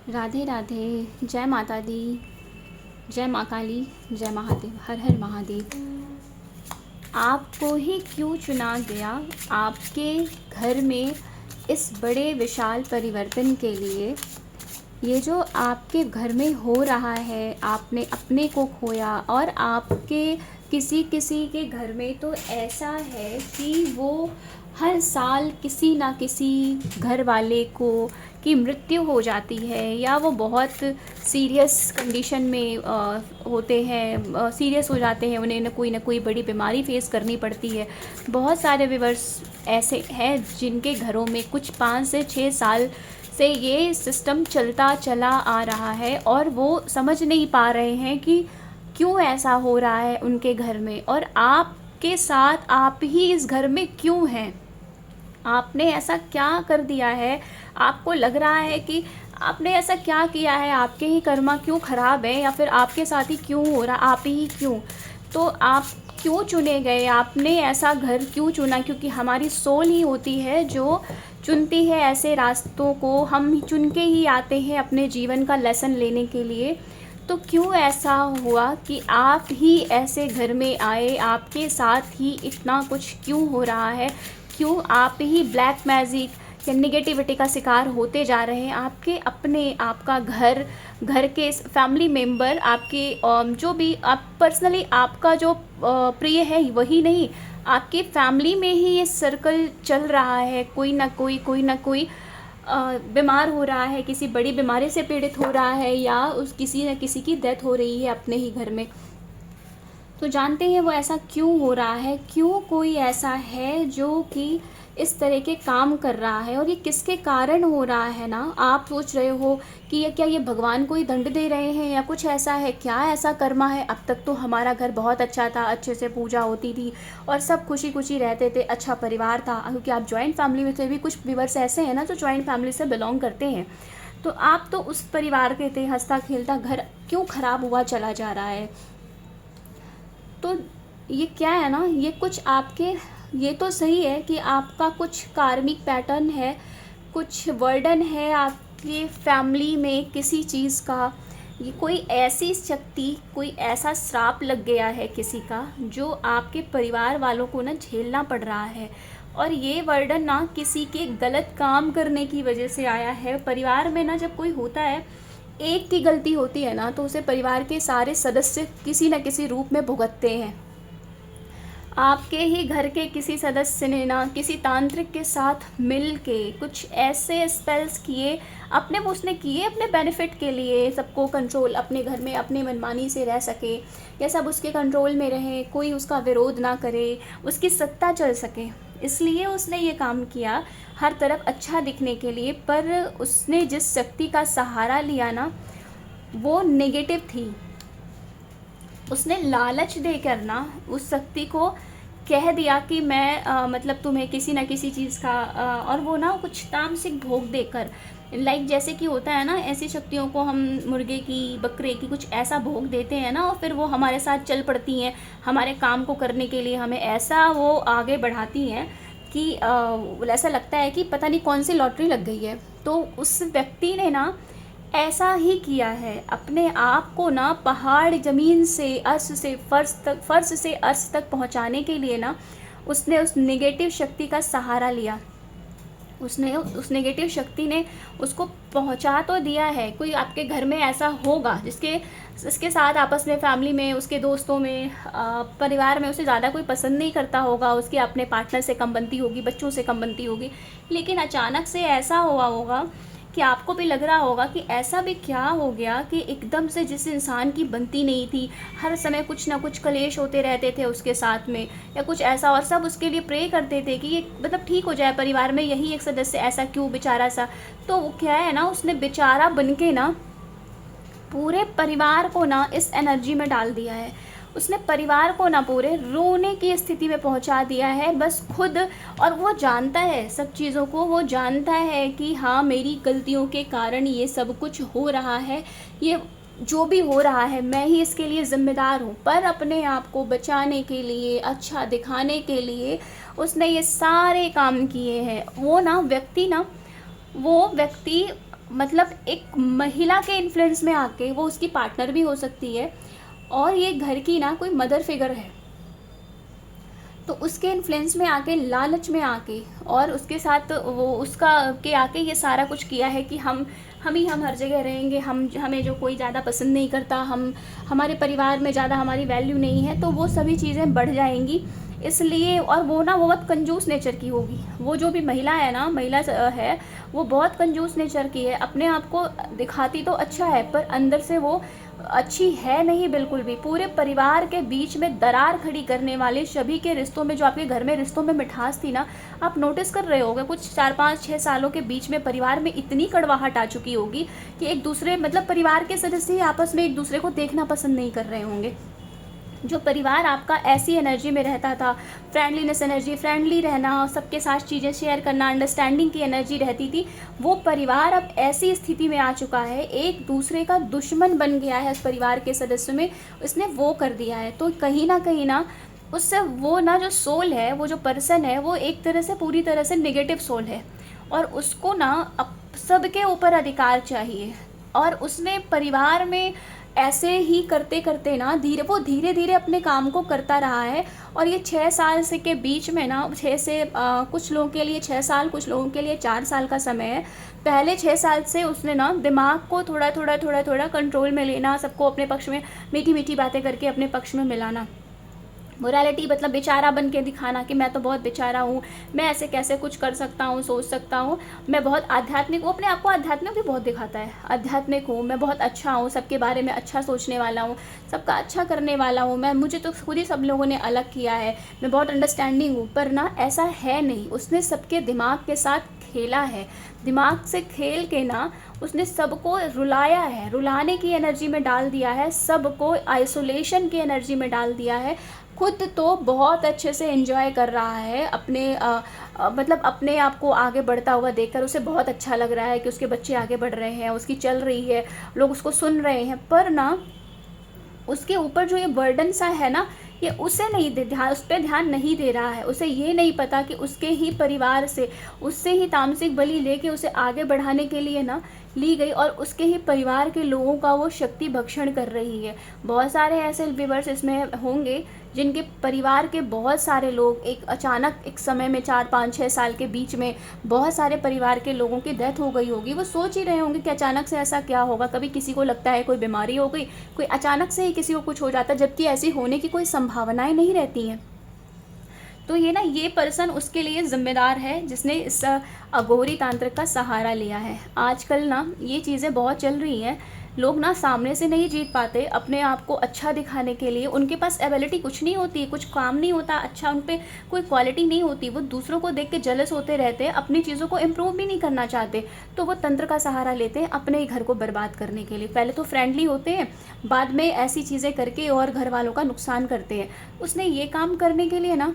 राधे राधे। जय माता दी। जय माँ काली। जय महादेव। हर हर महादेव। आपको ही क्यों चुना गया आपके घर में इस बड़े विशाल परिवर्तन के लिए? ये जो आपके घर में हो रहा है, आपने अपने को खोया और आपके किसी किसी के घर में तो ऐसा है कि वो हर साल किसी ना किसी घर वाले को की मृत्यु हो जाती है, या वो बहुत सीरियस कंडीशन में होते हैं, सीरियस हो जाते हैं, उन्हें ना कोई बड़ी बीमारी फेस करनी पड़ती है। बहुत सारे व्यूवर्स ऐसे हैं जिनके घरों में कुछ 5 से 6 साल से ये सिस्टम चलता चला आ रहा है और वो समझ नहीं पा रहे हैं कि क्यों ऐसा हो रहा है उनके घर में, और आपके साथ आप ही इस घर में क्यों हैं? आपने ऐसा क्या कर दिया है? आपको लग रहा है कि आपने ऐसा क्या किया है? आपके ही कर्मा क्यों ख़राब है, या फिर आपके साथ ही क्यों हो रहा, आप ही क्यों? तो आप क्यों चुने गए? आपने ऐसा घर क्यों चुना? क्योंकि हमारी सोल ही होती है जो चुनती है ऐसे रास्तों को। हम चुन के ही आते हैं अपने जीवन का लेसन लेने के लिए। तो क्यों ऐसा हुआ कि आप ही ऐसे घर में आए? आपके साथ ही इतना कुछ क्यों हो रहा है? क्यों आप ही ब्लैक मैजिक या निगेटिविटी का शिकार होते जा रहे हैं? आपके अपने आपका घर के फैमिली मेम्बर, आपके जो भी आप पर्सनली आपका जो प्रिय है वही नहीं, आपकी फैमिली में ही ये सर्कल चल रहा है। कोई ना कोई बीमार हो रहा है, किसी बड़ी बीमारी से पीड़ित हो रहा है, या उस किसी न किसी की डेथ हो रही है अपने ही घर में। तो जानते हैं वो ऐसा क्यों हो रहा है? क्यों कोई ऐसा है जो कि इस तरह के काम कर रहा है, और ये किसके कारण हो रहा है ना? आप सोच रहे हो कि ये क्या, ये भगवान को ही दंड दे रहे हैं या कुछ ऐसा है क्या? ऐसा कर्मा है? अब तक तो हमारा घर बहुत अच्छा था, अच्छे से पूजा होती थी और सब खुशी खुशी रहते थे, अच्छा परिवार था। क्योंकि आप जॉइंट फैमिली में थे, भी कुछ व्यूअर्स ऐसे हैं ना जो जॉइंट फैमिली से बिलोंग करते हैं, तो आप तो उस परिवार के थे, हंसता खेलता घर क्यों ख़राब हुआ चला जा रहा है? तो ये क्या है ना, ये कुछ आपके, ये तो सही है कि आपका कुछ कार्मिक पैटर्न है, कुछ वर्डन है आपके फैमिली में किसी चीज़ का। ये कोई ऐसी शक्ति, कोई ऐसा श्राप लग गया है किसी का, जो आपके परिवार वालों को ना झेलना पड़ रहा है। और ये वर्डन ना किसी के गलत काम करने की वजह से आया है। परिवार में ना जब कोई होता है, एक की गलती होती है ना, तो उसे परिवार के सारे सदस्य किसी न किसी रूप में भुगतते हैं। आपके ही घर के किसी सदस्य ने ना किसी तांत्रिक के साथ मिल के कुछ ऐसे स्पेल्स किए, अपने वो उसने किए अपने बेनिफिट के लिए, सबको कंट्रोल, अपने घर में अपने मनमानी से रह सके, या सब उसके कंट्रोल में रहे, कोई उसका विरोध ना करे, उसकी सत्ता चल सके। इसलिए उसने ये काम किया, हर तरफ अच्छा दिखने के लिए। पर उसने जिस शक्ति का सहारा लिया ना, वो नेगेटिव थी। उसने लालच देकर ना उस शक्ति को कह दिया कि मैं मतलब तुम्हें किसी ना किसी चीज़ का और वो ना कुछ तामसिक भोग देकर, लाइक जैसे कि होता है ना, ऐसी शक्तियों को हम मुर्गे की, बकरे की कुछ ऐसा भोग देते हैं ना, और फिर वो हमारे साथ चल पड़ती हैं, हमारे काम को करने के लिए हमें ऐसा वो आगे बढ़ाती हैं कि ऐसा लगता है कि पता नहीं कौन सी लॉटरी लग गई है। तो उस व्यक्ति ने ना ऐसा ही किया है, अपने आप को ना पहाड़ ज़मीन से अर्श से फर्श तक, फर्श से अर्श तक पहुंचाने के लिए ना उसने उस नेगेटिव शक्ति का सहारा लिया। उसने उस नेगेटिव शक्ति ने उसको पहुंचा तो दिया है। कोई आपके घर में ऐसा होगा जिसके साथ आपस में, फैमिली में, उसके दोस्तों में, परिवार में उसे ज़्यादा कोई पसंद नहीं करता होगा, उसके अपने पार्टनर से कम बनती होगी, बच्चों से कम बनती होगी, लेकिन अचानक से ऐसा हुआ होगा कि आपको भी लग रहा होगा कि ऐसा भी क्या हो गया कि एकदम से जिस इंसान की बनती नहीं थी, हर समय कुछ ना कुछ कलेश होते रहते थे उसके साथ में, या कुछ ऐसा, और सब उसके लिए प्रे करते थे कि ये मतलब ठीक हो जाए, परिवार में यही एक सदस्य ऐसा क्यों बेचारा सा। तो वो क्या है ना, उसने बेचारा बन के ना पूरे परिवार को ना इस एनर्जी में डाल दिया है। उसने परिवार को ना पूरे रोने की स्थिति में पहुंचा दिया है, बस खुद। और वो जानता है सब चीज़ों को, वो जानता है कि हाँ, मेरी गलतियों के कारण ये सब कुछ हो रहा है, ये जो भी हो रहा है मैं ही इसके लिए ज़िम्मेदार हूँ। पर अपने आप को बचाने के लिए, अच्छा दिखाने के लिए उसने ये सारे काम किए हैं। वो व्यक्ति मतलब एक महिला के इन्फ्लुएंस में आके, वो उसकी पार्टनर भी हो सकती है और ये घर की ना कोई मदर फिगर है, तो उसके इन्फ्लुएंस में आके, लालच में आके, और उसके साथ वो उसका के आके ये सारा कुछ किया है कि हम हर जगह रहेंगे, हमें जो कोई ज़्यादा पसंद नहीं करता, हमारे परिवार में ज़्यादा हमारी वैल्यू नहीं है, तो वो सभी चीज़ें बढ़ जाएंगी। इसलिए, और वो ना बहुत कंजूस नेचर की होगी, वो जो भी महिला है ना, है वो बहुत कंजूस नेचर की है। अपने आप को दिखाती तो अच्छा है, पर अंदर से वो अच्छी है नहीं बिल्कुल भी। पूरे परिवार के बीच में दरार खड़ी करने वाले, सभी के रिश्तों में, जो आपके घर में रिश्तों में मिठास थी ना, आप नोटिस कर रहे होगे कुछ 4-5-6 सालों के बीच में परिवार में इतनी कड़वाहट आ चुकी होगी कि एक दूसरे, मतलब परिवार के सदस्य ही आपस में एक दूसरे को देखना पसंद नहीं कर रहे होंगे। जो परिवार आपका ऐसी एनर्जी में रहता था, फ्रेंडलीनेस एनर्जी, फ्रेंडली रहना, सबके साथ चीज़ें शेयर करना, अंडरस्टैंडिंग की एनर्जी रहती थी, वो परिवार अब ऐसी स्थिति में आ चुका है, एक दूसरे का दुश्मन बन गया है उस परिवार के सदस्य में, उसने वो कर दिया है। तो कहीं ना उससे वो ना, जो सोल है, वो जो पर्सन है, वो एक तरह से पूरी तरह से नेगेटिव सोल है, और उसको ना अब सबके ऊपर अधिकार चाहिए। और उसने परिवार में ऐसे ही करते करते ना धीरे धीरे अपने काम को करता रहा है। और ये 6 साल से के बीच में ना, 6 से कुछ लोगों के लिए 6 साल, कुछ लोगों के लिए 4 साल का समय है। पहले 6 साल से उसने ना दिमाग को थोड़ा थोड़ा कंट्रोल में लेना, सबको अपने पक्ष में मीठी मीठी बातें करके अपने पक्ष में मिलाना, मोरालिटी मतलब बेचारा बन के दिखाना कि मैं तो बहुत बेचारा हूँ, मैं ऐसे कैसे कुछ कर सकता हूँ, सोच सकता हूँ, मैं बहुत आध्यात्मिक, वो अपने आप को आध्यात्मिक भी बहुत दिखाता है, आध्यात्मिक हूँ, मैं बहुत अच्छा हूँ, सबके बारे में अच्छा सोचने वाला हूँ, सबका अच्छा करने वाला हूँ, मुझे तो खुद ही सब लोगों ने अलग किया है, मैं बहुत अंडरस्टैंडिंग हूँ। पर ना ऐसा है नहीं, उसने सबके दिमाग के साथ खेला है, दिमाग से खेल के ना उसने सबको रुलाया है, रुलाने की एनर्जी में डाल दिया है, सबको आइसोलेशन की एनर्जी में डाल दिया है। खुद तो बहुत अच्छे से एंजॉय कर रहा है, अपने मतलब अपने आप को आगे बढ़ता हुआ देखकर उसे बहुत अच्छा लग रहा है कि उसके बच्चे आगे बढ़ रहे हैं, उसकी चल रही है, लोग उसको सुन रहे हैं। पर ना उसके ऊपर जो ये बर्डन सा है ना, ये उसे नहीं ध्यान, उस पर ध्यान नहीं दे रहा है। उसे ये नहीं पता कि उसके ही परिवार से, उससे ही तामसिक बलि लेके उसे आगे बढ़ाने के लिए ना ली गई, और उसके ही परिवार के लोगों का वो शक्ति भक्षण कर रही है। बहुत सारे ऐसे व्यूअर्स इसमें होंगे जिनके परिवार के बहुत सारे लोग एक अचानक एक समय में 4-5-6 साल के बीच में बहुत सारे परिवार के लोगों की डेथ हो गई होगी। वो सोच ही रहे होंगे कि अचानक से ऐसा क्या होगा। कभी किसी को लगता है कोई बीमारी हो गई, कोई अचानक से ही किसी को कुछ हो जाता है, जबकि ऐसी होने की कोई संभावनाएं नहीं रहती हैं। तो ये ना, ये पर्सन उसके लिए ज़िम्मेदार है जिसने इस अघोरी तांत्रिक का सहारा लिया है। आजकल ना ये चीज़ें बहुत चल रही हैं, लोग ना सामने से नहीं जीत पाते, अपने आप को अच्छा दिखाने के लिए उनके पास एबिलिटी कुछ नहीं होती, कुछ काम नहीं होता अच्छा, उन पर कोई क्वालिटी नहीं होती, वो दूसरों को देख के जेलस होते रहते हैं, अपनी चीज़ों को इम्प्रूव भी नहीं करना चाहते, तो वो तंत्र का सहारा लेते हैं अपने ही घर को बर्बाद करने के लिए। पहले तो फ्रेंडली होते हैं, बाद में ऐसी चीज़ें करके और घर वालों का नुकसान करते हैं। उसने ये काम करने के लिए ना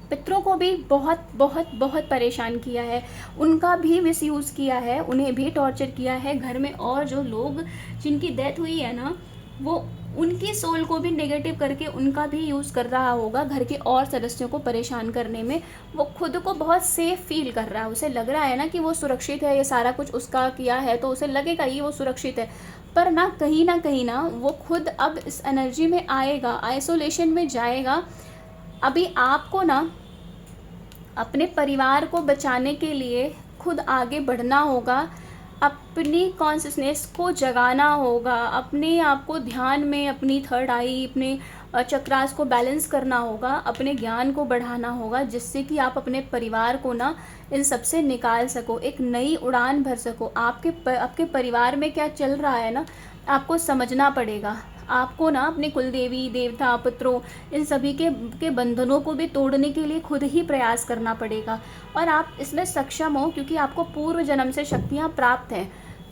पितरों को भी बहुत बहुत बहुत परेशान किया है, उनका भी मिसयूज़ किया है, उन्हें भी टॉर्चर किया है। घर में और जो लोग जिनकी डेथ हुई है ना, वो उनकी सोल को भी नेगेटिव करके उनका भी यूज़ कर रहा होगा घर के और सदस्यों को परेशान करने में। वो खुद को बहुत सेफ फील कर रहा है, उसे लग रहा है ना कि वो सुरक्षित है, ये सारा कुछ उसका किया है तो उसे लगेगा ये वो सुरक्षित है। पर ना कहीं ना वो खुद अब इस एनर्जी में आएगा, आइसोलेशन में जाएगा। अभी आपको ना अपने परिवार को बचाने के लिए खुद आगे बढ़ना होगा, अपनी कॉन्शियसनेस को जगाना होगा, अपने आप को ध्यान में, अपनी थर्ड आई, अपने चक्रास को बैलेंस करना होगा, अपने ज्ञान को बढ़ाना होगा, जिससे कि आप अपने परिवार को ना इन सब से निकाल सको, एक नई उड़ान भर सको। आपके परिवार में क्या चल रहा है ना, आपको समझना पड़ेगा। आपको ना अपने कुलदेवी, देवता, पितरों, इन सभी के बंधनों को भी तोड़ने के लिए खुद ही प्रयास करना पड़ेगा। और आप इसमें सक्षम हो क्योंकि आपको पूर्व जन्म से शक्तियाँ प्राप्त हैं।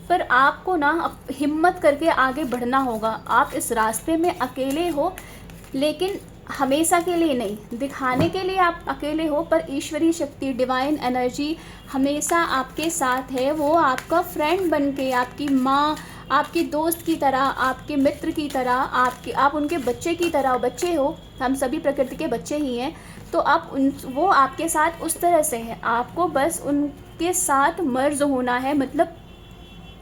पर आपको ना हिम्मत करके आगे बढ़ना होगा। आप इस रास्ते में अकेले हो, लेकिन हमेशा के लिए नहीं, दिखाने के लिए आप अकेले हो, पर ईश्वरीय शक्ति, डिवाइन एनर्जी हमेशा आपके साथ है। वो आपका फ्रेंड बन के, आपकी माँ, आपकी दोस्त की तरह, आपके मित्र की तरह, आप उनके बच्चे की तरह, बच्चे हो, हम सभी प्रकृति के बच्चे ही हैं, तो वो आपके साथ उस तरह से है। आपको बस उनके साथ मर्ज होना है, मतलब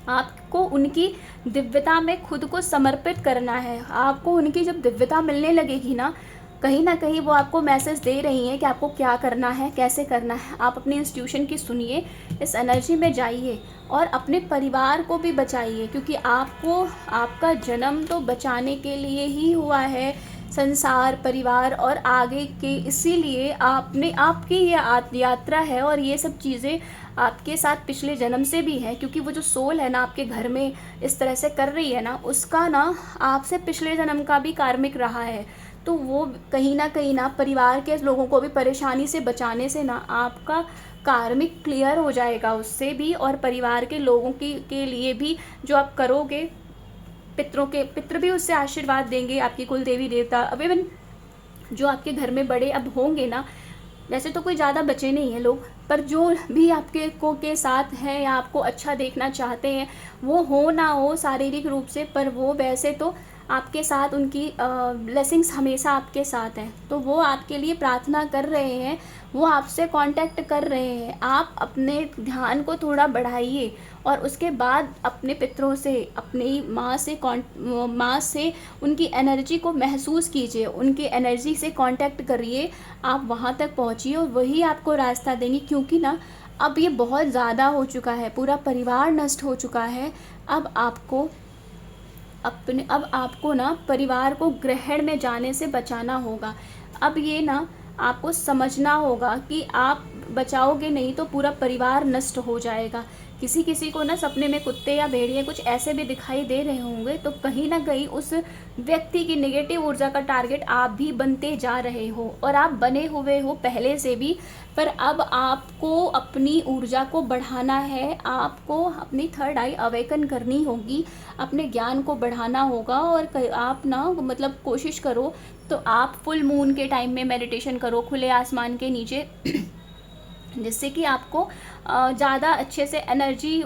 आपको उनकी दिव्यता में खुद को समर्पित करना है। आपको उनकी जब दिव्यता मिलने लगेगी ना कहीं वो आपको मैसेज दे रही हैं कि आपको क्या करना है, कैसे करना है। आप अपनी इंस्टीट्यूशन की सुनिए, इस एनर्जी में जाइए और अपने परिवार को भी बचाइए, क्योंकि आपको आपका जन्म तो बचाने के लिए ही हुआ है, संसार, परिवार और आगे के। इसीलिए आपकी ये यात्रा है और ये सब चीज़ें आपके साथ पिछले जन्म से भी है, क्योंकि वो जो सोल है ना आपके घर में इस तरह से कर रही है ना, उसका ना आपसे पिछले जन्म का भी कार्मिक रहा है। तो वो कहीं ना परिवार के लोगों को भी परेशानी से बचाने से ना आपका कार्मिक क्लियर हो जाएगा उससे भी, और परिवार के लोगों के लिए भी जो आप करोगे, पितृ भी उससे आशीर्वाद देंगे, आपकी कुल देवी देवता। अब इवन जो आपके घर में बड़े अब होंगे ना, वैसे तो कोई ज़्यादा बचे नहीं हैं लोग, पर जो भी आपके के साथ हैं या आपको अच्छा देखना चाहते हैं, वो हो ना हो शारीरिक रूप से, पर वो वैसे तो आपके साथ, उनकी ब्लेसिंग्स हमेशा आपके साथ हैं। तो वो आपके लिए प्रार्थना कर रहे हैं, वो आपसे कांटेक्ट कर रहे हैं। आप अपने ध्यान को थोड़ा बढ़ाइए और उसके बाद अपने पितरों से, अपनी माँ से उनकी एनर्जी को महसूस कीजिए, उनकी एनर्जी से कांटेक्ट करिए। आप वहाँ तक पहुँचिए और वही आपको रास्ता देंगे, क्योंकि ना अब ये बहुत ज़्यादा हो चुका है, पूरा परिवार नष्ट हो चुका है। अब आपको ना परिवार को ग्रहण में जाने से बचाना होगा। अब ये ना आपको समझना होगा कि आप बचाओगे नहीं तो पूरा परिवार नष्ट हो जाएगा। किसी किसी को ना सपने में कुत्ते या भेड़िए कुछ ऐसे भी दिखाई दे रहे होंगे, तो कहीं ना कहीं उस व्यक्ति की नेगेटिव ऊर्जा का टारगेट आप भी बनते जा रहे हो, और आप बने हुए हो पहले से भी। पर अब आपको अपनी ऊर्जा को बढ़ाना है, आपको अपनी थर्ड आई अवेकन करनी होगी, अपने ज्ञान को बढ़ाना होगा। और आप ना मतलब कोशिश करो तो आप फुल मून के टाइम में मेडिटेशन करो, खुले आसमान के नीचे, जिससे कि आपको ज़्यादा अच्छे से एनर्जी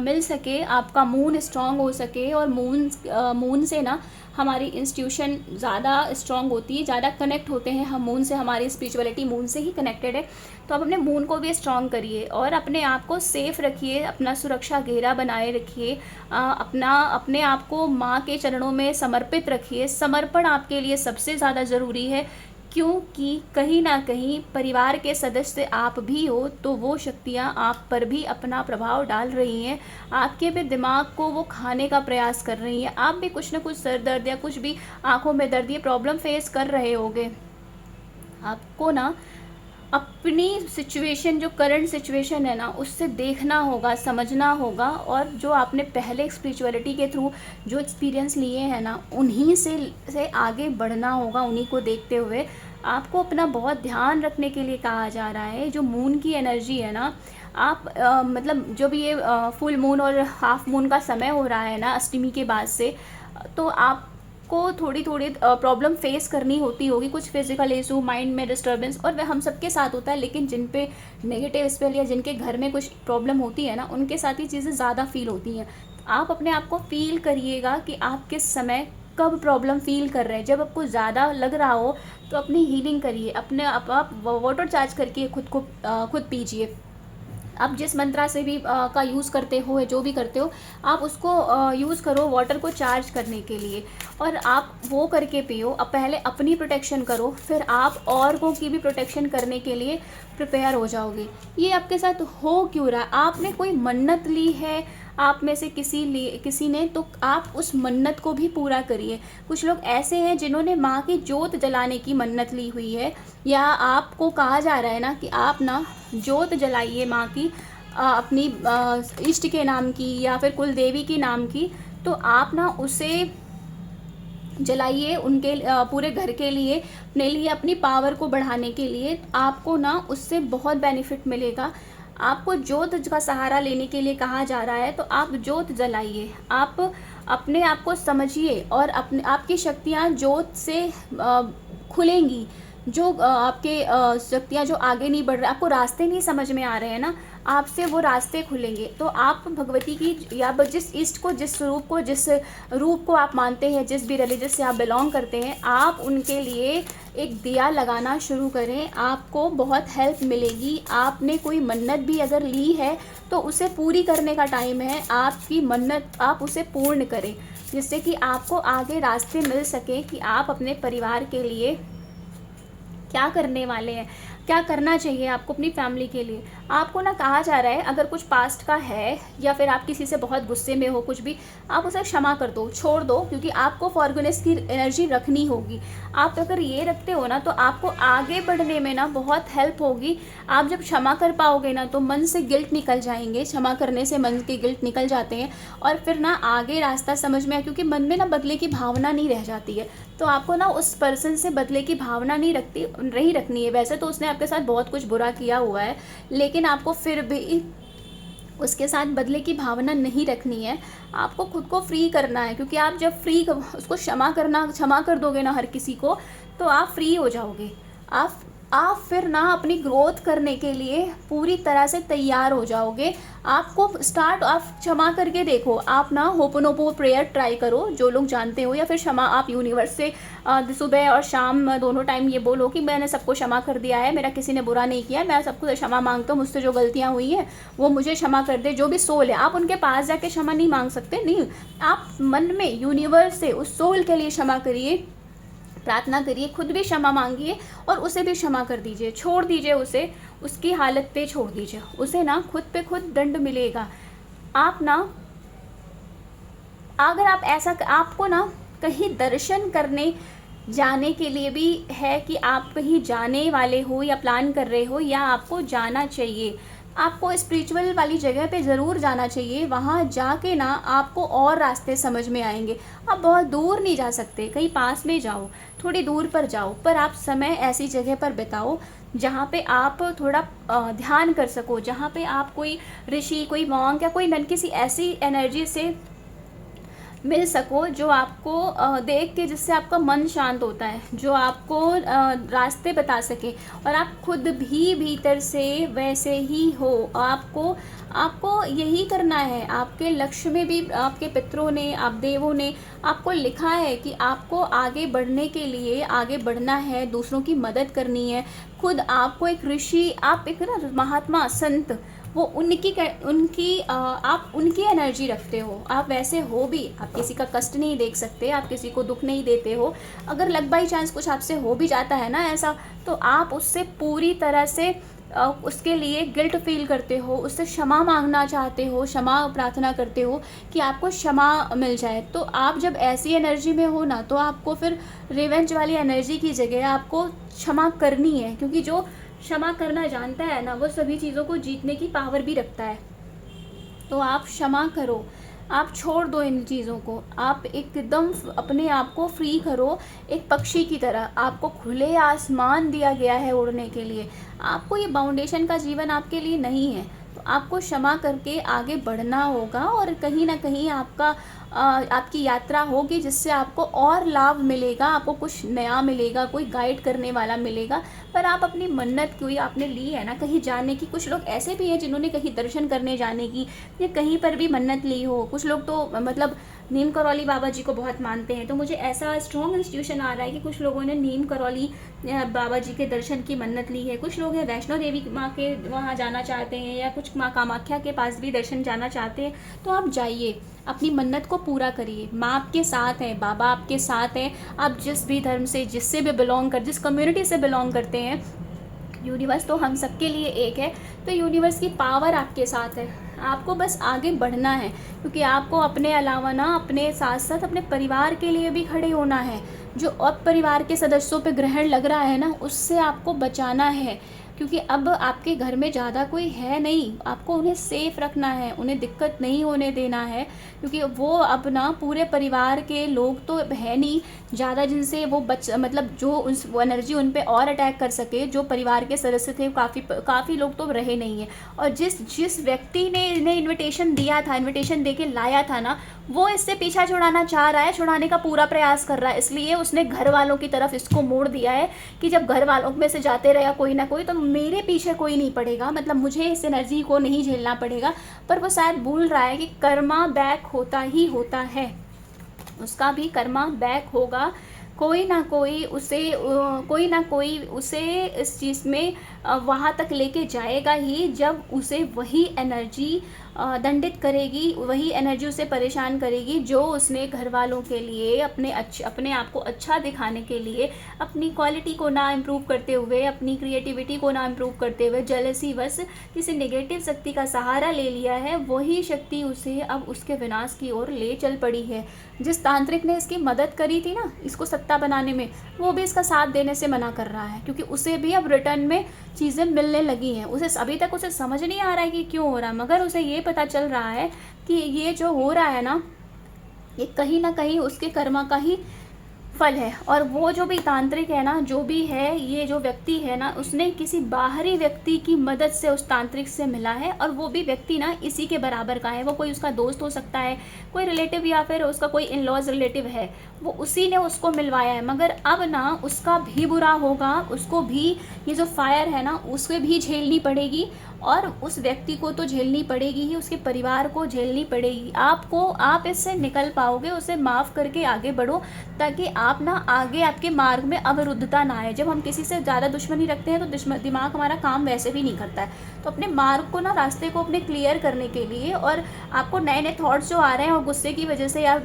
मिल सके, आपका मून स्ट्रांग हो सके। और मून से ना हमारी इंस्टीट्यूशन ज़्यादा स्ट्रांग होती है, ज़्यादा कनेक्ट होते हैं हम मून से, हमारी स्पिरिचुअलिटी मून से ही कनेक्टेड है। तो आप अपने मून को भी स्ट्रांग करिए और अपने आप को सेफ़ रखिए, अपना सुरक्षा घेरा बनाए रखिए, अपने आप को माँ के चरणों में समर्पित रखिए। समर्पण आपके लिए सबसे ज़्यादा ज़रूरी है, क्योंकि कहीं ना कहीं परिवार के सदस्य आप भी हो, तो वो शक्तियाँ आप पर भी अपना प्रभाव डाल रही हैं, आपके भी दिमाग को वो खाने का प्रयास कर रही हैं। आप भी कुछ ना कुछ सर दर्द या कुछ भी आंखों में दर्द, ये प्रॉब्लम फेस कर रहे होगे। आपको ना अपनी सिचुएशन, जो करंट सिचुएशन है ना, उससे देखना होगा, समझना होगा, और जो आपने पहले स्पिरिचुअलिटी के थ्रू जो एक्सपीरियंस लिए हैं ना, उन्हीं से आगे बढ़ना होगा। उन्हीं को देखते हुए आपको अपना बहुत ध्यान रखने के लिए कहा जा रहा है। जो मून की एनर्जी है ना, आप मतलब जो भी ये फुल मून और हाफ मून का समय हो रहा है ना अष्टमी के बाद से, तो आप को थोड़ी प्रॉब्लम फेस करनी होती होगी, कुछ फिजिकल इशू, माइंड में डिस्टर्बेंस, और वह हम सबके साथ होता है। लेकिन जिन पे नेगेटिव स्पेल या जिनके घर में कुछ प्रॉब्लम होती है ना, उनके साथ ये चीज़ें ज़्यादा फील होती हैं। आप अपने आप को फील करिएगा कि आप किस समय कब प्रॉब्लम फील कर रहे हैं। जब आपको ज़्यादा लग रहा हो तो अपनी हीलिंग करिए, अपने आप वाटर चार्ज करके खुद पीजिए। आप जिस मंत्रा से भी का यूज़ करते हो, जो भी करते हो, आप उसको यूज़ करो वाटर को चार्ज करने के लिए, और आप वो करके पियो। अब पहले अपनी प्रोटेक्शन करो, फिर आप औरों की भी प्रोटेक्शन करने के लिए प्रिपेयर हो जाओगे। ये आपके साथ हो क्यों रहा है? आपने कोई मन्नत ली है आप में से किसी ने, तो आप उस मन्नत को भी पूरा करिए। कुछ लोग ऐसे हैं जिन्होंने माँ की जोत जलाने की मन्नत ली हुई है, या आपको कहा जा रहा है ना कि आप ना जोत जलाइए माँ की, अपनी इष्ट के नाम की या फिर कुल देवी की नाम की। तो आप ना उसे जलाइए उनके पूरे घर के लिए, अपने लिए, अपनी पावर को बढ़ाने के लिए। आपको ना उससे बहुत बेनिफिट मिलेगा। आपको जोत का सहारा लेने के लिए कहा जा रहा है, तो आप जोत जलाइए, आप अपने आप को समझिए, और आपकी शक्तियाँ जोत से खुलेंगी। जो आपके शक्तियाँ जो आगे नहीं बढ़ रहे, आपको रास्ते नहीं समझ में आ रहे हैं ना, आपसे वो रास्ते खुलेंगे। तो आप भगवती की या जिस इष्ट को, जिस रूप को आप मानते हैं, जिस भी रिलीजन से आप बिलोंग करते हैं, आप उनके लिए एक दिया लगाना शुरू करें। आपको बहुत हेल्प मिलेगी। आपने कोई मन्नत भी अगर ली है तो उसे पूरी करने का टाइम है। आपकी मन्नत आप उसे पूर्ण करें, जिससे कि आपको आगे रास्ते मिल सके कि आप अपने परिवार के लिए क्या करने वाले हैं, क्या करना चाहिए आपको अपनी फैमिली के लिए। आपको ना कहा जा रहा है, अगर कुछ पास्ट का है या फिर आप किसी से बहुत गुस्से में हो, कुछ भी, आप उसे क्षमा कर दो, छोड़ दो, क्योंकि आपको फॉरगिवनेस की एनर्जी रखनी होगी। आप अगर ये रखते हो ना तो आपको आगे बढ़ने में ना बहुत हेल्प होगी। आप जब क्षमा कर पाओगे ना तो मन से गिल्ट निकल जाएंगे। क्षमा करने से मन के गिल्ट निकल जाते हैं और फिर ना आगे रास्ता समझ में आए, क्योंकि मन में ना बदले की भावना नहीं रह जाती है। तो आपको ना उस पर्सन से बदले की भावना नहीं रखनी है। वैसे तो उसने आपके साथ बहुत कुछ बुरा किया हुआ है, लेकिन आपको फिर भी उसके साथ बदले की भावना नहीं रखनी है। आपको खुद को फ्री करना है, क्योंकि आप जब उसको क्षमा कर दोगे ना हर किसी को, तो आप फ्री हो जाओगे। आप फिर ना अपनी ग्रोथ करने के लिए पूरी तरह से तैयार हो जाओगे। आप क्षमा करके देखो। आप ना होपोनोपो प्रेयर ट्राई करो, जो लोग जानते हो, या फिर क्षमा आप यूनिवर्स से सुबह और शाम दोनों टाइम ये बोलो कि मैंने सबको क्षमा कर दिया है, मेरा किसी ने बुरा नहीं किया, मैं सबको क्षमा मांगता हूँ, मुझसे जो गलतियाँ हुई हैं वो मुझे क्षमा कर दे। जो भी सोल है, आप उनके पास जाके क्षमा नहीं मांग सकते, नहीं, आप मन में यूनिवर्स से उस सोल के लिए क्षमा करिए, प्रार्थना करिए, खुद भी क्षमा मांगिए और उसे भी क्षमा कर दीजिए, छोड़ दीजिए उसे, उसकी हालत पे छोड़ दीजिए। उसे ना खुद पे खुद दंड मिलेगा। आप ना अगर आप ऐसा, आपको ना कहीं दर्शन करने जाने के लिए भी है कि आप कहीं जाने वाले हो या प्लान कर रहे हो, या आपको जाना चाहिए, आपको स्पिरिचुअल वाली जगह पे ज़रूर जाना चाहिए। वहाँ जाके ना आपको और रास्ते समझ में आएंगे। आप बहुत दूर नहीं जा सकते, कहीं पास में जाओ, थोड़ी दूर पर जाओ, पर आप समय ऐसी जगह पर बिताओ जहाँ पे आप थोड़ा ध्यान कर सको, जहाँ पे आप कोई ऋषि, कोई मॉन्क या कोई नन, किसी ऐसी एनर्जी से मिल सको जो आपको देख के, जिससे आपका मन शांत होता है, जो आपको रास्ते बता सके, और आप खुद भी भीतर से वैसे ही हो। आपको यही करना है। आपके लक्ष्य में भी आपके पितरों ने, आप देवों ने आपको लिखा है कि आपको आगे बढ़ने के लिए आगे बढ़ना है, दूसरों की मदद करनी है। खुद आपको एक ऋषि, आप एक ना महात्मा, संत, वो आप उनकी एनर्जी रखते हो। आप वैसे हो भी, आप किसी का कष्ट नहीं देख सकते, आप किसी को दुख नहीं देते हो। अगर लक बाई चांस कुछ आपसे हो भी जाता है ना ऐसा, तो आप उससे पूरी तरह से उसके लिए गिल्ट फील करते हो, उससे क्षमा मांगना चाहते हो, क्षमा प्रार्थना करते हो कि आपको क्षमा मिल जाए। तो आप जब ऐसी एनर्जी में हो ना, तो आपको फिर रिवेंज वाली एनर्जी की जगह आपको क्षमा करनी है, क्योंकि जो क्षमा करना जानता है ना, वो सभी चीज़ों को जीतने की पावर भी रखता है। तो आप क्षमा करो, आप छोड़ दो इन चीज़ों को, आप एकदम अपने आप को फ्री करो। एक पक्षी की तरह आपको खुले आसमान दिया गया है उड़ने के लिए। आपको ये बाउंडेशन का जीवन आपके लिए नहीं है। तो आपको क्षमा करके आगे बढ़ना होगा, और कहीं ना कहीं आपकी यात्रा होगी जिससे आपको और लाभ मिलेगा, आपको कुछ नया मिलेगा, कोई गाइड करने वाला मिलेगा। पर आप अपनी मन्नत कोई आपने ली है ना कहीं जाने की, कुछ लोग ऐसे भी हैं जिन्होंने कहीं दर्शन करने जाने की या कहीं पर भी मन्नत ली हो। कुछ लोग तो मतलब नीम करौली बाबा जी को बहुत मानते हैं। तो मुझे ऐसा स्ट्रॉन्ग इंस्टीट्यूशन आ रहा है कि कुछ लोगों ने नीम करौली बाबा जी के दर्शन की मन्नत ली है। कुछ लोग हैं वैष्णो देवी माँ के वहाँ जाना चाहते हैं, या कुछ माँ कामाख्या के पास भी दर्शन जाना चाहते हैं। तो आप जाइए, अपनी मन्नत को पूरा करिए। माँ आपके साथ है, बाबा आपके साथ हैं। आप जिस भी धर्म से, जिससे भी जिस कम्युनिटी से बिलोंग करते हैं, यूनिवर्स तो हम सबके लिए एक है। तो यूनिवर्स की पावर आपके साथ है। आपको बस आगे बढ़ना है, क्योंकि आपको अपने अलावा ना अपने साथ साथ अपने परिवार के लिए भी खड़े होना है। जो अब परिवार के सदस्यों पे ग्रहण लग रहा है ना, उससे आपको बचाना है, क्योंकि अब आपके घर में ज़्यादा कोई है नहीं। आपको उन्हें सेफ रखना है, उन्हें दिक्कत नहीं होने देना है, क्योंकि वो अब ना पूरे परिवार के लोग तो है नहीं ज़्यादा जिनसे वो मतलब जो वो एनर्जी उन पे और अटैक कर सके। जो परिवार के सदस्य थे काफ़ी लोग तो रहे नहीं हैं। और जिस व्यक्ति ने इन्हें इन्विटेशन दिया था, इन्विटेशन दे के लाया था ना, वो इससे पीछा छुड़ाना चाह रहा है, छुड़ाने का पूरा प्रयास कर रहा है। इसलिए उसने घर वालों की तरफ इसको मोड़ दिया है कि जब घर वालों में से जाते रहा कोई ना कोई, तो मेरे पीछे कोई नहीं पड़ेगा, मतलब मुझे इस एनर्जी को नहीं झेलना पड़ेगा। पर वो शायद भूल रहा है कि कर्मा बैक होता ही होता है, उसका भी कर्मा बैक होगा। कोई ना कोई उसे इस चीज़ में वहाँ तक लेके जाएगा ही, जब उसे वही एनर्जी दंडित करेगी, वही एनर्जी उसे परेशान करेगी जो उसने घर वालों के लिए, अपने आप को अच्छा दिखाने के लिए, अपनी क्वालिटी को ना इम्प्रूव करते हुए, अपनी क्रिएटिविटी को ना इम्प्रूव करते हुए, जेलसी बस किसी नेगेटिव शक्ति का सहारा ले लिया है। वही शक्ति उसे अब उसके विनाश की ओर ले चल पड़ी है। जिस तांत्रिक ने इसकी मदद करी थी ना, इसको सत्ता बनाने में, वो भी इसका साथ देने से मना कर रहा है, क्योंकि उसे भी अब रिटर्न में चीज़ें मिलने लगी हैं। उसे अभी तक उसे समझ नहीं आ रहा है कि क्यों हो रहा है, मगर उसे ये पता चल रहा है कि ये जो हो रहा है ना, ये कहीं ना कहीं उसके कर्मा का ही फल है। और वो जो भी तांत्रिक है ना, जो भी है, ये जो व्यक्ति है ना, उसने किसी बाहरी व्यक्ति की मदद से उस तांत्रिक से मिला है, और वो भी व्यक्ति ना इसी के बराबर का है। वो कोई उसका दोस्त हो सकता है, कोई रिलेटिव, या फिर उसका कोई इन लॉज रिलेटिव है, वो उसी ने उसको मिलवाया है। मगर अब ना उसका भी बुरा होगा, उसको भी ये जो फायर है ना, उसे भी झेलनी पड़ेगी, और उस व्यक्ति को तो झेलनी पड़ेगी ही, उसके परिवार को झेलनी पड़ेगी। आप इससे निकल पाओगे, उसे माफ़ करके आगे बढ़ो, ताकि आप ना आगे आपके मार्ग में अवरुद्धता ना आए। जब हम किसी से ज़्यादा दुश्मनी रखते हैं तो दिमाग हमारा काम वैसे भी नहीं करता है। तो अपने मार्ग को ना, रास्ते को अपने क्लियर करने के लिए, और आपको नए नए थॉट्स जो आ रहे हैं और गुस्से की वजह से या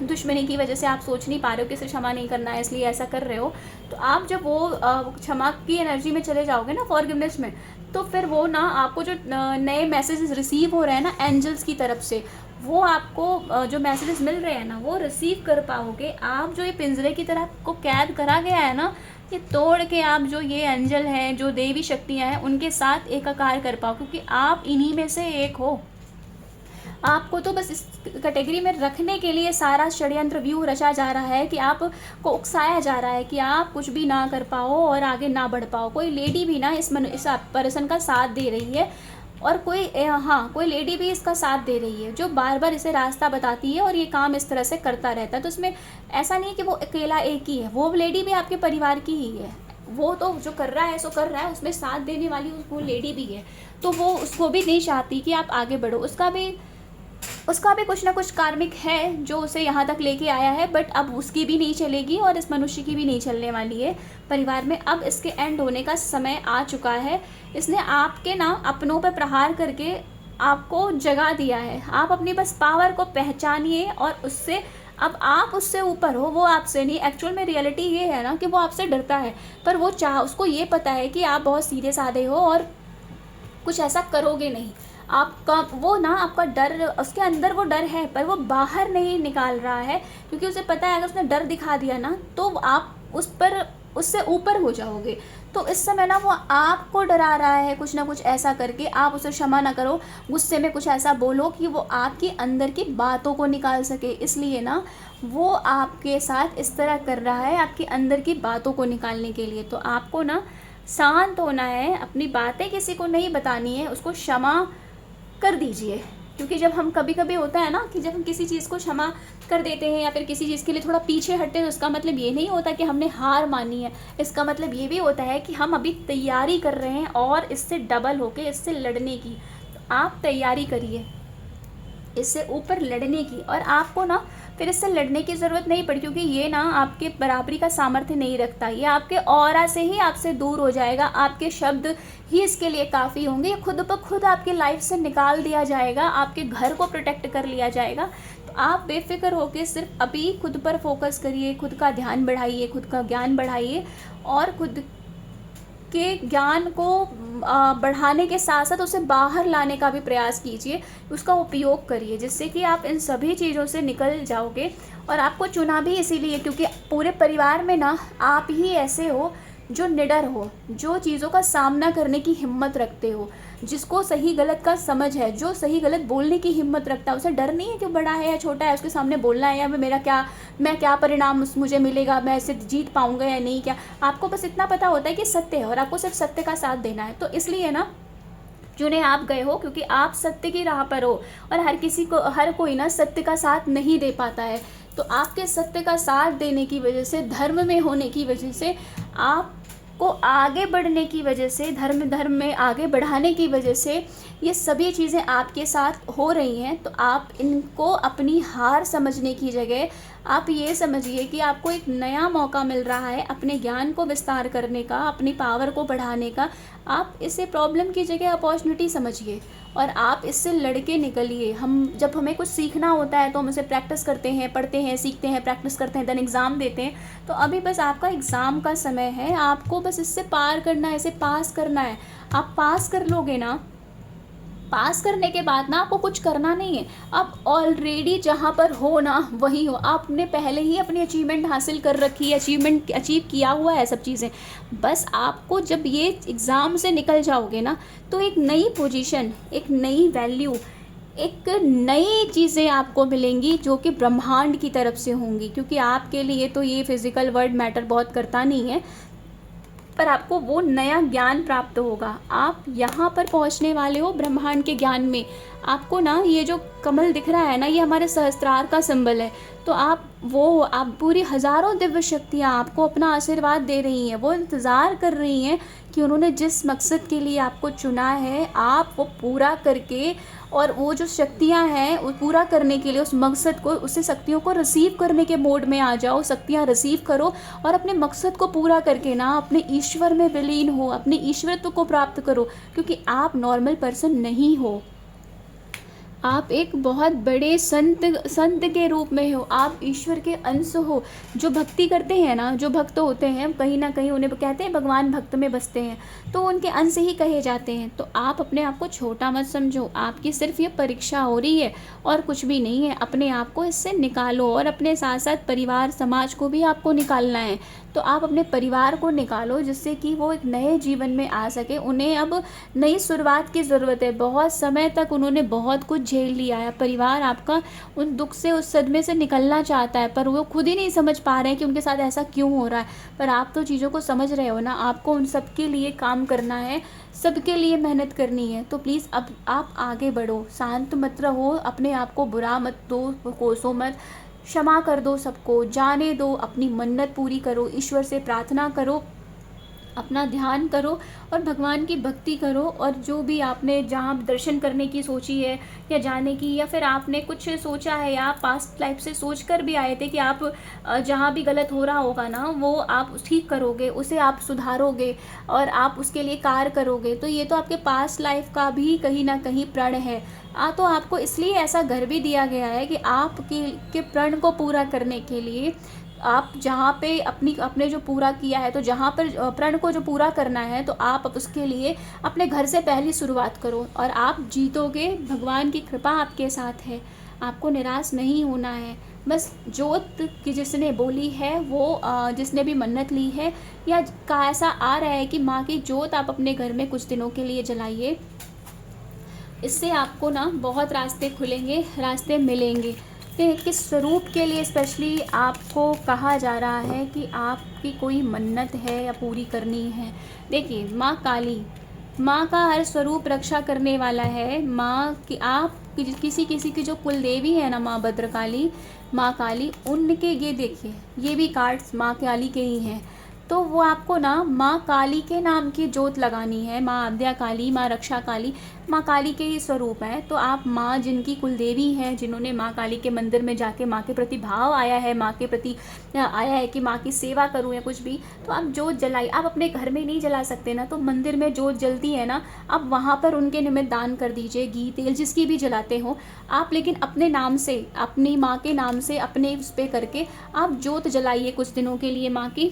दुश्मनी की वजह से आप सोच नहीं पा रहे हो, किसी क्षमा नहीं करना है इसलिए ऐसा कर रहे हो, तो आप जब वो क्षमा की एनर्जी में चले जाओगे ना, फॉरगिवनेस में, तो फिर वो ना आपको जो नए मैसेजेस रिसीव हो रहे हैं ना एंजल्स की तरफ से, वो आपको जो मैसेजेस मिल रहे हैं ना, वो रिसीव कर पाओगे। आप जो ये पिंजरे की तरह आपको कैद करा गया है ना, ये तोड़ के आप जो ये एंजल हैं, जो देवी शक्तियाँ हैं, उनके साथ एकाकार कर पाओ, क्योंकि आप इन्हीं में से एक हो। आपको तो बस इस कैटेगरी में रखने के लिए सारा षड्यंत्र व्यू रचा जा रहा है, कि आपको उकसाया जा रहा है कि आप कुछ भी ना कर पाओ और आगे ना बढ़ पाओ। कोई लेडी भी ना इस पर्सन का साथ दे रही है, और कोई लेडी भी इसका साथ दे रही है, जो बार बार इसे रास्ता बताती है और ये काम इस तरह से करता रहता है। तो इसमें ऐसा नहीं कि वो अकेला एक ही है, वो लेडी भी आपके परिवार की ही है। वो तो जो कर रहा है सो कर रहा है, उसमें साथ देने वाली वो लेडी भी है, तो वो उसको भी नहीं चाहती कि आप आगे बढ़ो। उसका भी कुछ ना कुछ कार्मिक है जो उसे यहाँ तक लेके आया है, बट अब उसकी भी नहीं चलेगी और इस मनुष्य की भी नहीं चलने वाली है परिवार में। अब इसके एंड होने का समय आ चुका है। इसने आपके ना अपनों पर प्रहार करके आपको जगा दिया है। आप अपनी बस पावर को पहचानिए, और उससे अब आप उससे ऊपर हो, वो आपसे नहीं। एक्चुअल में रियलिटी ये है ना कि वो आपसे डरता है, पर वो उसको ये पता है कि आप बहुत सीधे साधे हो और कुछ ऐसा करोगे नहीं। आपका वो ना, आपका डर, उसके अंदर वो डर है, पर वो बाहर नहीं निकाल रहा है, क्योंकि उसे पता है अगर उसने डर दिखा दिया ना, तो आप उससे ऊपर हो जाओगे। तो इस समय ना वो आपको डरा रहा है कुछ ना कुछ ऐसा करके। आप उसे क्षमा ना करो, गुस्से में कुछ ऐसा बोलो कि वो आपके अंदर की बातों को निकाल सके। इसलिए ना वो आपके साथ इस तरह कर रहा है, आपके अंदर की बातों को निकालने के लिए। तो आपको ना शांत होना है, अपनी बातें किसी को नहीं बतानी है, उसको क्षमा कर दीजिए। क्योंकि जब हम कभी कभी होता है ना कि जब हम किसी चीज़ को क्षमा कर देते हैं या फिर किसी चीज़ के लिए थोड़ा पीछे हटते हैं, तो इसका मतलब ये नहीं होता कि हमने हार मानी है। इसका मतलब ये भी होता है कि हम अभी तैयारी कर रहे हैं और इससे डबल होके इससे लड़ने की। तो आप तैयारी करिए इससे ऊपर लड़ने की, और आपको ना फिर इससे लड़ने की ज़रूरत नहीं पड़ी, क्योंकि ये ना आपके बराबरी का सामर्थ्य नहीं रखता। ये आपके ऑरा से ही आपसे दूर हो जाएगा, आपके शब्द ही इसके लिए काफ़ी होंगे। ये खुद ब खुद आपकी लाइफ से निकाल दिया जाएगा, आपके घर को प्रोटेक्ट कर लिया जाएगा। तो आप बेफिक्र होकर सिर्फ अभी खुद पर फोकस करिए, खुद का ध्यान बढ़ाइए, खुद का ज्ञान बढ़ाइए, और खुद के ज्ञान को बढ़ाने के साथ साथ उसे बाहर लाने का भी प्रयास कीजिए, उसका उपयोग करिए, जिससे कि आप इन सभी चीज़ों से निकल जाओगे। और आपको चुना भी इसीलिए क्योंकि पूरे परिवार में ना आप ही ऐसे हो जो निडर हो, जो चीज़ों का सामना करने की हिम्मत रखते हो, जिसको सही गलत का समझ है, जो सही गलत बोलने की हिम्मत रखता है। उसे डर नहीं है कि बड़ा है या छोटा है, उसके सामने बोलना है, या मैं क्या परिणाम मुझे मिलेगा, मैं इसे जीत पाऊंगा या नहीं। क्या आपको बस इतना पता होता है कि सत्य है, और आपको सिर्फ सत्य का साथ देना है। तो इसलिए ना चुने आप गए हो, क्योंकि आप सत्य की राह पर हो, और हर कोई ना सत्य का साथ नहीं दे पाता है। तो आपके सत्य का साथ देने की वजह से, धर्म में होने की वजह से, आप आपको आगे बढ़ने की वजह से, धर्म में आगे बढ़ाने की वजह से ये सभी चीज़ें आपके साथ हो रही हैं। तो आप इनको अपनी हार समझने की जगह आप ये समझिए कि आपको एक नया मौका मिल रहा है अपने ज्ञान को विस्तार करने का, अपनी पावर को बढ़ाने का। आप इसे प्रॉब्लम की जगह अपॉर्चुनिटी समझिए और आप इससे लड़के निकलिए। जब हमें कुछ सीखना होता है तो हम उसे प्रैक्टिस करते हैं, पढ़ते हैं, सीखते हैं, प्रैक्टिस करते हैं, देन एग्ज़ाम देते हैं। तो अभी बस आपका एग्ज़ाम का समय है, आपको बस इससे पार करना है, इसे पास करना है। आप पास कर लोगे ना, पास करने के बाद ना आपको कुछ करना नहीं है, आप ऑलरेडी जहाँ पर हो ना वहीं हो। आपने पहले ही अपनी अचीवमेंट हासिल कर रखी है, अचीव किया हुआ है सब चीज़ें। बस आपको जब ये एग्ज़ाम से निकल जाओगे ना तो एक नई पोजीशन, एक नई वैल्यू, एक नई चीज़ें आपको मिलेंगी जो कि ब्रह्मांड की तरफ से होंगी। क्योंकि आपके लिए तो ये फिज़िकल वर्ल्ड मैटर बहुत करता नहीं है, पर आपको वो नया ज्ञान प्राप्त होगा। आप यहाँ पर पहुँचने वाले हो ब्रह्मांड के ज्ञान में। आपको ना ये जो कमल दिख रहा है ना, ये हमारे सहस्त्रार का सिंबल है। तो आप पूरी हज़ारों दिव्य शक्तियाँ आपको अपना आशीर्वाद दे रही हैं। वो इंतज़ार कर रही हैं कि उन्होंने जिस मकसद के लिए आपको चुना है, आप वो पूरा करके, और वो जो शक्तियाँ हैं वो पूरा करने के लिए उस मकसद को, उससे शक्तियों को रिसीव करने के मोड में आ जाओ। शक्तियाँ रिसीव करो और अपने मकसद को पूरा करके ना अपने ईश्वर में विलीन हो, अपने ईश्वरत्व को प्राप्त करो। क्योंकि आप नॉर्मल पर्सन नहीं हो, आप एक बहुत बड़े संत के रूप में हो। आप ईश्वर के अंश हो। जो भक्ति करते हैं ना, जो भक्त होते हैं, कहीं ना कहीं उन्हें कहते हैं भगवान भक्त में बसते हैं, तो उनके अंश ही कहे जाते हैं। तो आप अपने आप को छोटा मत समझो। आपकी सिर्फ ये परीक्षा हो रही है और कुछ भी नहीं है। अपने आप को इससे निकालो और अपने साथ साथ परिवार समाज को भी आपको निकालना है। तो आप अपने परिवार को निकालो जिससे कि वो एक नए जीवन में आ सके। उन्हें अब नई शुरुआत की ज़रूरत है। बहुत समय तक उन्होंने बहुत कुछ झेल लिया है। परिवार आपका उन दुख से, उस सदमे से निकलना चाहता है, पर वो खुद ही नहीं समझ पा रहे हैं कि उनके साथ ऐसा क्यों हो रहा है। पर आप तो चीज़ों को समझ रहे हो ना। आपको उन सब के लिए काम करना है, सबके लिए मेहनत करनी है। तो प्लीज़ अब आप आगे बढ़ो, शांत मत रहो, अपने आप को बुरा मत दो, कोसो मत, क्षमा कर दो सबको, जाने दो, अपनी मन्नत पूरी करो, ईश्वर से प्रार्थना करो, अपना ध्यान करो और भगवान की भक्ति करो। और जो भी आपने जहाँ दर्शन करने की सोची है या जाने की, या फिर आपने कुछ सोचा है या पास्ट लाइफ से सोच कर भी आए थे कि आप जहाँ भी गलत हो रहा होगा ना वो आप ठीक करोगे, उसे आप सुधारोगे और आप उसके लिए कार्य करोगे, तो ये तो आपके पास्ट लाइफ का भी कहीं ना कहीं प्रण है। तो आपको इसलिए ऐसा घर भी दिया गया है कि आपके प्रण को पूरा करने के लिए आप जहाँ पे अपने जो पूरा किया है, तो जहाँ पर प्रण को जो पूरा करना है, तो आप उसके लिए अपने घर से पहली शुरुआत करो और आप जीतोगे। भगवान की कृपा आपके साथ है, आपको निराश नहीं होना है। बस जोत की जिसने बोली है, वो जिसने भी मन्नत ली है या का ऐसा आ रहा है कि माँ की जोत आप अपने घर में कुछ दिनों के लिए जलाइए। इससे आपको ना बहुत रास्ते खुलेंगे, रास्ते मिलेंगे। किस स्वरूप के लिए स्पेशली आपको कहा जा रहा है कि आपकी कोई मन्नत है या पूरी करनी है। देखिए, माँ काली, माँ का हर स्वरूप रक्षा करने वाला है। माँ की आप किसी की जो कुल देवी है ना, माँ भद्रकाली, माँ काली, उनके ये देखिए, ये भी कार्ड्स माँ काली के ही हैं। तो वो आपको ना माँ काली के नाम की जोत लगानी है। माँ आद्या काली, माँ रक्षा काली, माँ काली के ही स्वरूप हैं। तो आप माँ जिनकी कुलदेवी हैं, जिन्होंने माँ काली के मंदिर में जाके माँ के प्रति भाव आया है, माँ के प्रति आया है कि माँ की सेवा करूँ या कुछ भी, तो आप जोत जलाई। आप अपने घर में नहीं जला सकते ना, तो मंदिर में जोत जलती है ना, आप वहाँ पर उनके निमित्त दान कर दीजिए, घी तेल जिसकी भी जलाते हो आप। लेकिन अपने नाम से, अपनी माँ के नाम से, अपने उस पर करके आप जोत जलाइए कुछ दिनों के लिए माँ की।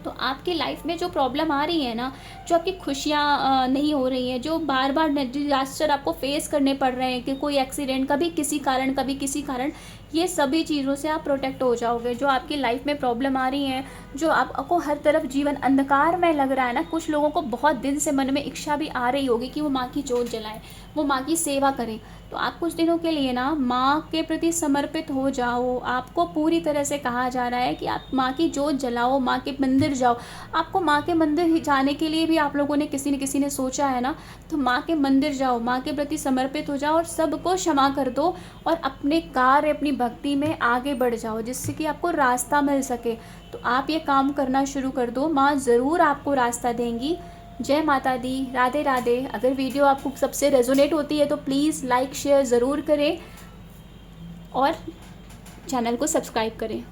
तो आपकी लाइफ में जो प्रॉब्लम आ रही है ना, जो आपकी खुशियाँ नहीं हो रही हैं, जो बार बार डिजास्टर आपको फेस करने पड़ रहे हैं, कि कोई एक्सीडेंट, कभी किसी कारण, कभी किसी कारण, ये सभी चीज़ों से आप प्रोटेक्ट हो जाओगे। जो आपकी लाइफ में प्रॉब्लम आ रही हैं, जो आपको हर तरफ जीवन अंधकार में लग रहा है ना, कुछ लोगों को बहुत दिन से मन में इच्छा भी आ रही होगी कि वो माँ की जोत जलाएं, वो माँ की सेवा करें। तो आप कुछ दिनों के लिए ना माँ के प्रति समर्पित हो जाओ। आपको पूरी तरह से कहा जा रहा है कि आप माँ की जोत जलाओ, माँ के मंदिर मंदिर जाओ। आपको माँ के मंदिर ही जाने के लिए भी आप लोगों ने किसी न किसी ने सोचा है ना, तो माँ के मंदिर जाओ, माँ के प्रति समर्पित हो जाओ और सबको क्षमा कर दो और अपने कार्य, अपनी भक्ति में आगे बढ़ जाओ, जिससे कि आपको रास्ता मिल सके। तो आप ये काम करना शुरू कर दो, माँ ज़रूर आपको रास्ता देंगी। जय माता दी, राधे राधे। अगर वीडियो आपको सबसे रेजोनेट होती है तो प्लीज़ लाइक शेयर ज़रूर करें और चैनल को सब्सक्राइब करें।